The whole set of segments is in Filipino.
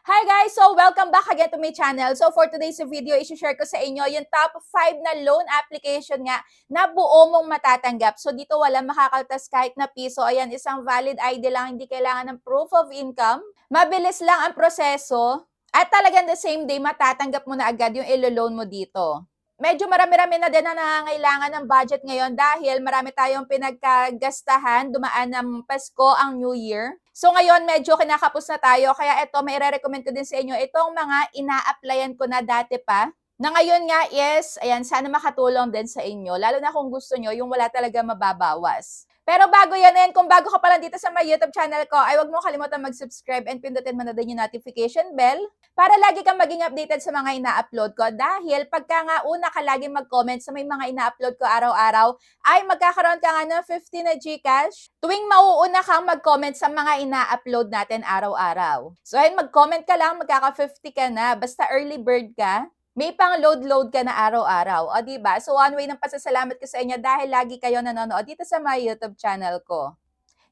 Hi guys! So, welcome back again to my channel. So, for today's video, i-share ko sa inyo yung top 5 na loan application nga na buo mong matatanggap. So, dito wala makakaltas kahit na piso. Ayan, isang valid ID lang, hindi kailangan ng proof of income. Mabilis lang ang proseso. At talagang the same day, matatanggap mo na agad yung ilo-loan mo dito. Medyo marami-rami na din na nangangailangan ng budget ngayon dahil marami tayong pinagkagastahan, dumaan ng Pasko, ang New Year. So ngayon, medyo kinakapos na tayo, kaya ito, may recommend ko din sa inyo itong mga ina-applyan ko na dati pa. Na ngayon nga is, ayan, sana makatulong din sa inyo, lalo na kung gusto nyo, yung wala talaga mababawas. Pero bago yan, kung bago ka pa lang dito sa my YouTube channel ko, ay huwag mo kalimutan mag-subscribe and pindutin mo na din yung notification bell para lagi kang maging updated sa mga ina-upload ko. Dahil pagka nga una ka lagi mag-comment sa may mga ina-upload ko araw-araw, ay magkakaroon ka nga ng 50 na GCash tuwing mauuna kang mag-comment sa mga ina-upload natin araw-araw. So ayun, mag-comment ka lang, magkaka-50 ka na. Basta early bird ka, may pang load ka na araw-araw. O diba? So one way ng pasasalamat ko sa inyo dahil lagi kayo nanonood dito sa my YouTube channel ko.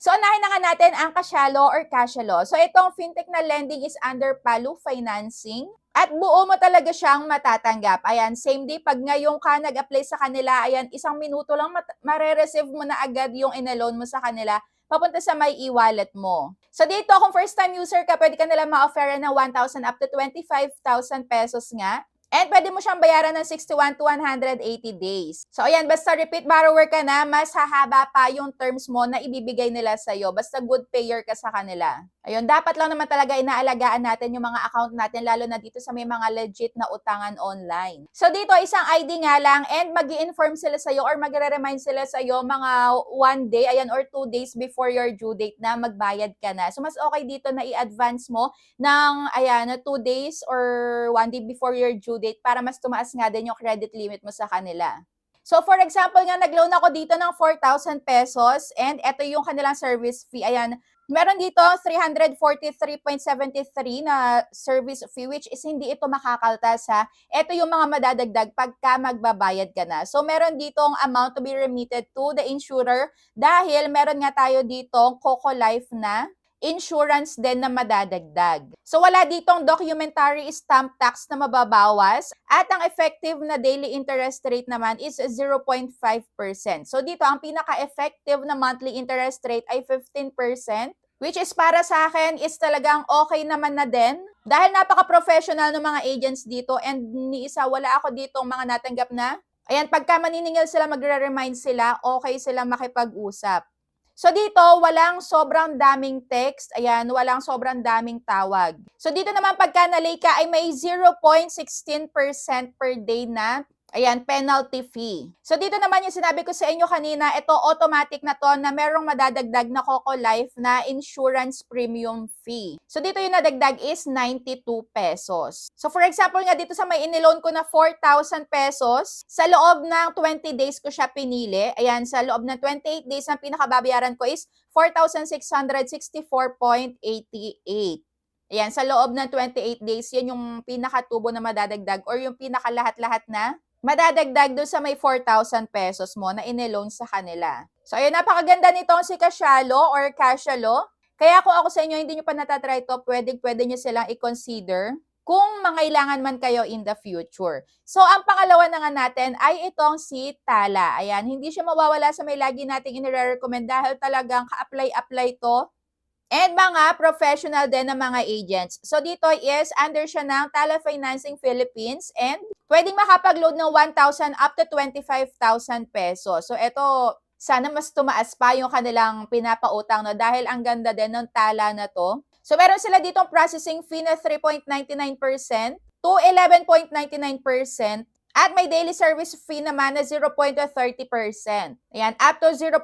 So unahin na nga natin ang Kasyalo or Kasyalo. So itong fintech na lending is under Palu Financing. At buo mo talaga siyang matatanggap. Ayan, same day, pag ngayon ka nag-apply sa kanila, ayan, isang minuto lang mare-receive mo na agad yung in-loan mo sa kanila papunta sa may e-wallet mo. So dito, kung first time user ka, pwede ka nila ma-offer ng 1,000 up to 25,000 pesos nga. And pwede mo siyang bayaran ng 61 to 180 days. So ayan, basta repeat borrower ka na, mas hahaba pa yung terms mo na ibibigay nila sa'yo. Basta good payer ka sa kanila. Ayun, dapat lang naman talaga inaalagaan natin yung mga account natin, lalo na dito sa may mga legit na utangan online. So dito, isang ID nga lang and mag-i-inform sila sa'yo or magre-remind sila sa'yo mga 1 day, ayan, or 2 days before your due date na magbayad ka na. So mas okay dito na i-advance mo ng, ayan, 2 days or 1 day before your due date para mas tumaas nga din yung credit limit mo sa kanila. So for example nga, nag-loan ako dito ng 4,000 pesos and ito yung kanilang service fee. Ayan, meron dito 343.73 na service fee which is hindi ito makakaltas ha. Ito yung mga madadagdag pagka magbabayad ka na. So meron ditong amount to be remitted to the insurer dahil meron nga tayo ditong Coco Life na insurance din na madadagdag. So wala ditong documentary stamp tax na mababawas at ang effective na daily interest rate naman is 0.5%. So dito ang pinaka-effective na monthly interest rate ay 15%, which is para sa akin is talagang okay naman na din. Dahil napaka-professional ng mga agents dito and ni isa wala ako ditong mga natanggap na. Ayan, pagka maniningil sila, magre-remind sila, okay silang makipag-usap. So dito, walang sobrang daming text. Ayan, walang sobrang daming tawag. So dito naman, pagka na-late ka, ay may 0.16% per day na, ayan, penalty fee. So dito naman yung sinabi ko sa inyo kanina, ito automatic na to na merong madadagdag na Coco Life na insurance premium fee. So dito yung nadagdag is 92 pesos. So for example nga dito sa may iniloan ko na 4,000 pesos, sa loob ng 20 days ko siya pinili. Ayan, sa loob ng 28 days ang pinakababayaran ko is 4,664.88. Ayan, sa loob ng 28 days, yan yung pinakatubo na madadagdag or yung pinakalahat-lahat na madadagdag doon sa may 4,000 pesos mo na iniloan sa kanila. So, ayun, napakaganda nitong si Kasyalo or Kasyalo. Kaya kung ako sa inyo, hindi nyo pa natatry ito, pwede nyo silang i-consider kung mangailangan man kayo in the future. So, ang pangalawa na nga natin ay itong si Tala. Ayan, hindi siya mawawala sa may lagi nating inire-recommend dahil talagang ka-apply-apply to. And mga professional din ng mga agents. So dito is under siya ng Tala Financing Philippines and pwedeng makapag-load ng 1,000 up to 25,000 pesos. So ito, sana mas tumaas pa yung kanilang pinapautang no dahil ang ganda din ng Tala na to. So meron sila ditong processing fee na 3.99% to 11.99%. At may daily service fee naman na 0.30%. Ayan, up to 0.43%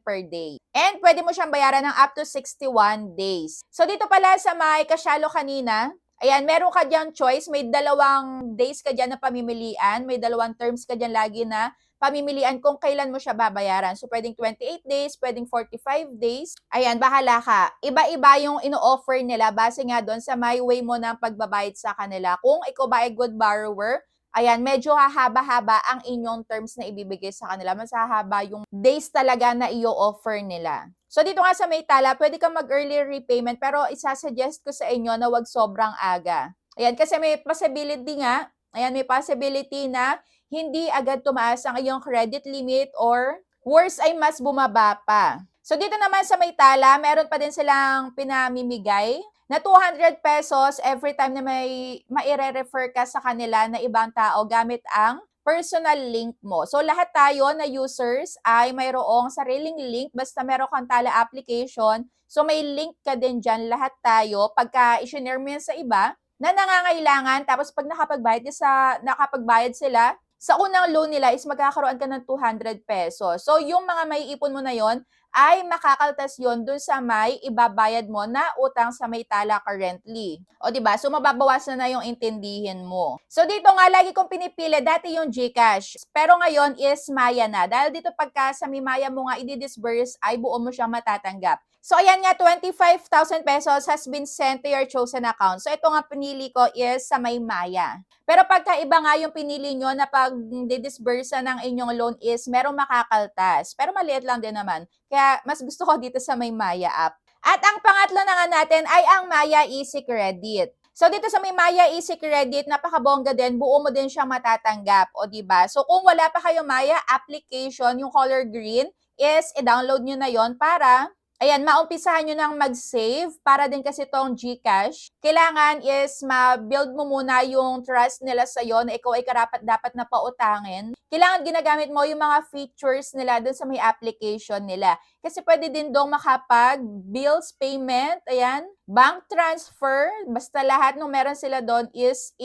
per day. And pwede mo siyang bayaran ng up to 61 days. So dito pala sa may Kasyalo kanina, ayan, meron ka dyan choice. May 2 days ka dyan na pamimilian. May 2 terms ka dyan lagi na pamimilian kung kailan mo siya babayaran. So, pwedeng 28 days, pwedeng 45 days. Ayan, bahala ka. Iba-iba yung ino-offer nila base nga doon sa may way mo ng pagbabayad sa kanila. Kung ikaw ba ay good borrower, ayan, medyo hahaba-haba ang inyong terms na ibibigay sa kanila. Mas hahaba yung days talaga na i-offer nila. So dito nga sa Maytala, pwede kang mag-early repayment pero isasuggest ko sa inyo na wag sobrang aga. Ayan, kasi may possibility nga, ayan, may possibility na hindi agad tumaas ang iyong credit limit or worse ay mas bumaba pa. So dito naman sa Maytala, meron pa din silang pinamimigay na 200 pesos every time na may maire-refer ka sa kanila na ibang tao gamit ang personal link mo. So, lahat tayo na users ay mayroong sariling link basta meron kang Tala application. So, may link ka din dyan lahat tayo. Pagka i-share mo yan sa iba na nangangailangan, tapos pag nakapagbayad sila, sa unang loan nila is magkakaroon ka ng 200 pesos. So, yung mga maiipon mo na yon ay makakaltas yon dun sa may ibabayad mo na utang sa Maytala currently. O diba? So mababawasan na yung intindihin mo. So dito nga lagi kong pinipili dati yung GCash. Pero ngayon is Maya na. Dahil dito pagka sa Maya mo nga i-disburse ay buo mo siyang matatanggap. So ayan nga 25,000 pesos has been sent to your chosen account. So ito nga pinili ko is sa may Maya. Pero pagka iba nga yung pinili nyo na pag di-disburse ng inyong loan is merong makakaltas. Pero maliit lang din naman. Kaya mas gusto ko dito sa may Maya app. At ang pangatlo na nga natin ay ang Maya Easy Credit. So dito sa may Maya Easy Credit, napakabongga din, buo mo din siyang matatanggap, o di ba? So kung wala pa kayong Maya application, yung color green is i-download nyo na yon para ayan, maumpisahan nyo nang mag-save para din kasi itong GCash. Kailangan is ma-build mo muna yung trust nila sa'yo na ikaw ay karapat-dapat na pautangin. Kailangan ginagamit mo yung mga features nila dun sa may application nila. Kasi pwede din dong makapag-bills payment, ayan, bank transfer, basta lahat ng meron sila doon is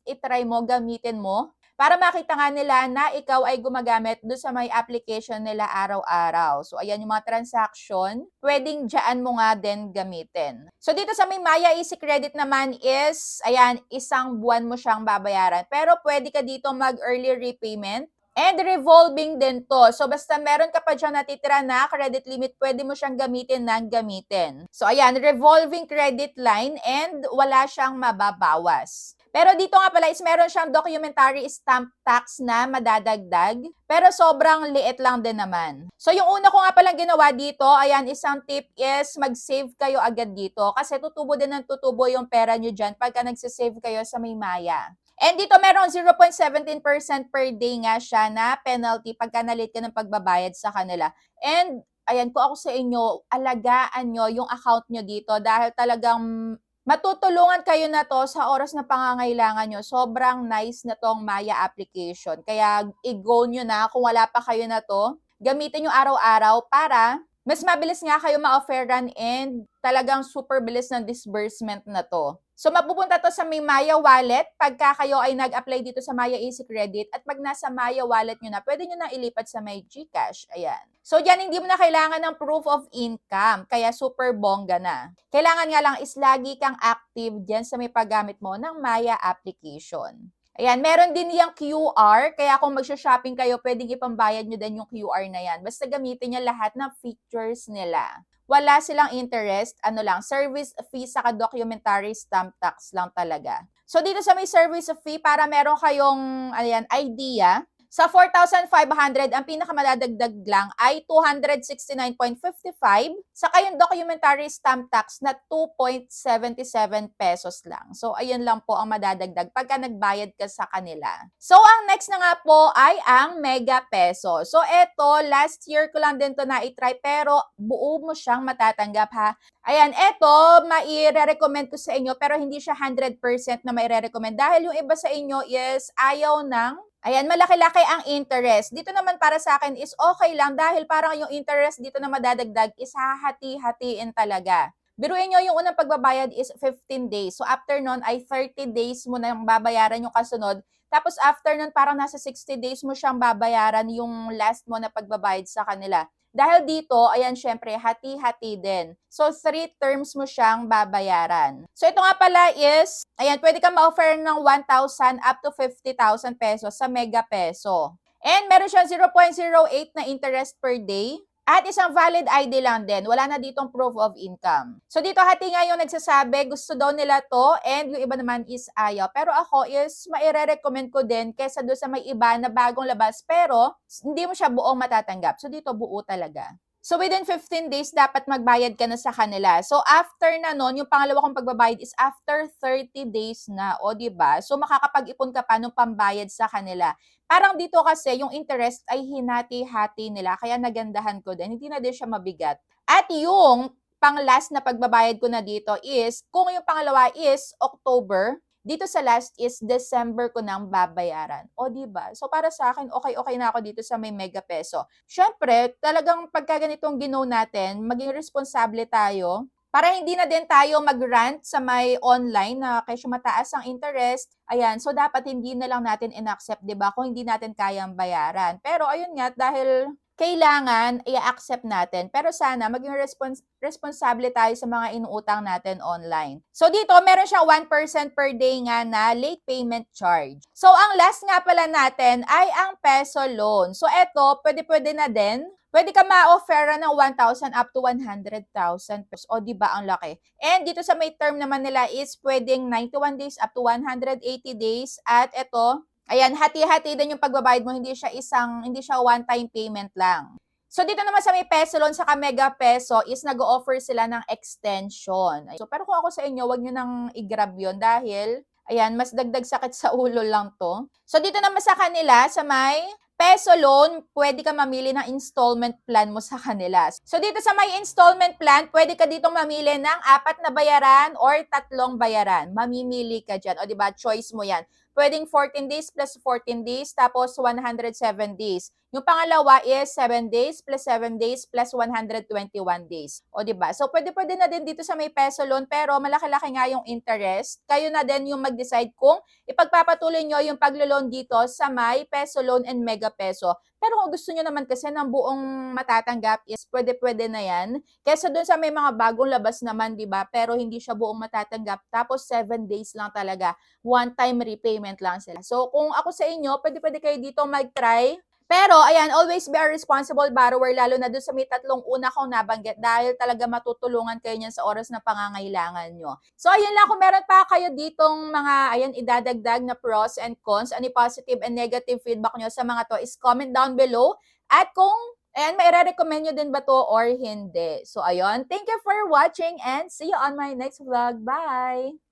i-try mo, gamitin mo para makita nga nila na ikaw ay gumagamit doon sa may application nila araw-araw. So, ayan yung mga transaction, pwedeng dyan mo nga din gamitin. So, dito sa may Maya Easy Credit naman is, ayan, isang buwan mo siyang babayaran. Pero pwede ka dito mag-early repayment. And revolving din to. So, basta meron ka pa dyan natitira na credit limit, pwede mo siyang gamitin ng gamitin. So, ayan, revolving credit line and wala siyang mababawas. Pero dito nga pala is meron siyang documentary stamp tax na madadagdag, pero sobrang liit lang din naman. So yung una ko nga palang ginawa dito, ayan, isang tip is mag-save kayo agad dito kasi tutubo din ng tutubo yung pera nyo dyan pagka nagsisave kayo sa may Maya. And dito meron 0.17% per day nga siya na penalty pagka na-late ka ng pagbabayad sa kanila. And ayan, kung ako sa inyo, alagaan nyo yung account nyo dito dahil talagang matutulungan kayo na to sa oras na pangangailangan nyo. Sobrang nice na tong Maya application. Kaya i-go nyo na kung wala pa kayo na to. Gamitin nyo araw-araw para mas mabilis nga kayo ma-offeran and talagang super bilis ng disbursement na to. So mapupunta to sa may Maya Wallet pagka kayo ay nag-apply dito sa Maya Easy Credit at pag nasa Maya Wallet nyo na, pwede nyo na ilipat sa may GCash. Ayan. So dyan hindi mo na kailangan ng proof of income, kaya super bongga na. Kailangan nga lang is lagi kang active dyan sa may paggamit mo ng Maya application. Ayan, meron din yung QR, kaya kung magsha-shopping kayo, pwedeng ipambayad nyo din yung QR na yan. Basta gamitin nyo lahat ng features nila. Wala silang interest, service fee saka documentary stamp tax lang talaga. So dito sa may service fee, para meron kayong idea, sa 4,500, ang pinakamadadagdag lang ay 269.55. Saka yung documentary stamp tax na 2.77 pesos lang. So, ayun lang po ang madadagdag pagka nagbayad ka sa kanila. So, ang next na nga po ay ang Mega Peso. So, eto, last year ko lang din to na-try pero buo mo siyang matatanggap ha. Ayan, eto, mai-recommend ko sa inyo pero hindi siya 100% na mai-recommend dahil yung iba sa inyo is ayaw ng malaki-laki ang interest. Dito naman para sa akin is okay lang dahil parang yung interest dito na madadagdag is hahati-hatiin talaga. Biruin nyo yung unang pagbabayad is 15 days. So after nun ay 30 days mo nang babayaran yung kasunod. Tapos after nun parang nasa 60 days mo siyang babayaran yung last mo na pagbabayad sa kanila. Dahil dito, ayan, syempre, hati-hati din. So, 3 terms mo siyang babayaran. So, ito nga pala is, ayan, pwede kang ma-offer ng 1,000 up to 50,000 pesos sa Mega Peso. And meron siyang 0.08 na interest per day. At isang valid ID lang din. Wala na ditong proof of income. So dito hati nga yung nagsasabi, gusto daw nila to and yung iba naman is ayaw. Pero ako is maire-recommend ko din kesa doon sa may iba na bagong labas pero hindi mo siya buong matatanggap. So dito buo talaga. So within 15 days, dapat magbayad ka na sa kanila. So after na nun, yung pangalawa kong pagbabayad is after 30 days na, o 'di ba? So makakapag-ipon ka pa ng pambayad sa kanila. Parang dito kasi yung interest ay hinati-hati nila, kaya nagandahan ko din. Hindi na din siya mabigat. At yung pang-last na pagbabayad ko na dito is, kung yung pangalawa is October, dito sa last is December ko nang babayaran. O 'di ba? So para sa akin, okay na ako dito sa may Mega Peso. Siyempre, talagang pagka ganitong gino natin, maging responsable tayo para hindi na din tayo mag-rant sa may online na kesyo mataas ang interest. Ayan, so dapat hindi na lang natin in-accept, 'di ba? Kung hindi natin kayang bayaran. Pero ayun nga, dahil kailangan i-accept natin. Pero sana maging responsable tayo sa mga inuutang natin online. So dito, meron siyang 1% per day nga na late payment charge. So ang last nga pala natin ay ang peso loan. So eto, pwede na din. Pwede ka ma-offera ng 1,000 up to 100,000 pesos. O, di ba ang laki? And dito sa may term naman nila is pwedeng 91 days up to 180 days. At ito, ayan, hati-hati din yung pagbabayad mo, hindi siya one-time payment lang. So dito naman sa may peso loan sa Mega Peso is nag-o-offer sila ng extension. So pero kung ako sa inyo, wag niyo nang i-grab 'yon dahil ayan, mas dagdag sakit sa ulo lang 'to. So dito naman sa kanila sa may peso loan, pwede ka mamili ng installment plan mo sa kanila. So dito sa may installment plan, pwede ka ditong mamili ng 4 na bayaran or 3 bayaran. Mamimili ka diyan. O di ba, choice mo 'yan. Pwedeng 14 days plus 14 days tapos 107 days. Yung pangalawa is 7 days plus 7 days plus 121 days. O di ba? So pwede na din dito sa may peso loan pero malaki-laki nga yung interest. Kayo na din yung mag-decide kung ipagpapatuloy nyo yung paglo-loan dito sa may peso loan and Mega Peso. Pero kung gusto nyo naman kasi ng buong matatanggap is pwede na yan. Kesa dun sa may mga bagong labas naman, di ba? Pero hindi siya buong matatanggap. Tapos 7 days lang talaga. One-time repayment lang sila. So kung ako sa inyo, pwede kayo dito mag-try. Pero ayan, always be a responsible borrower lalo na doon sa may 3 una kong nabanggit dahil talaga matutulungan kayo niyan sa oras na pangangailangan nyo. So ayun lang, kung meron pa kayo ditong mga ayan idadagdag na pros and cons, any positive and negative feedback nyo sa mga to is comment down below. At kung ayan, may recommend nyo din ba to or hindi. So ayun, thank you for watching and see you on my next vlog. Bye!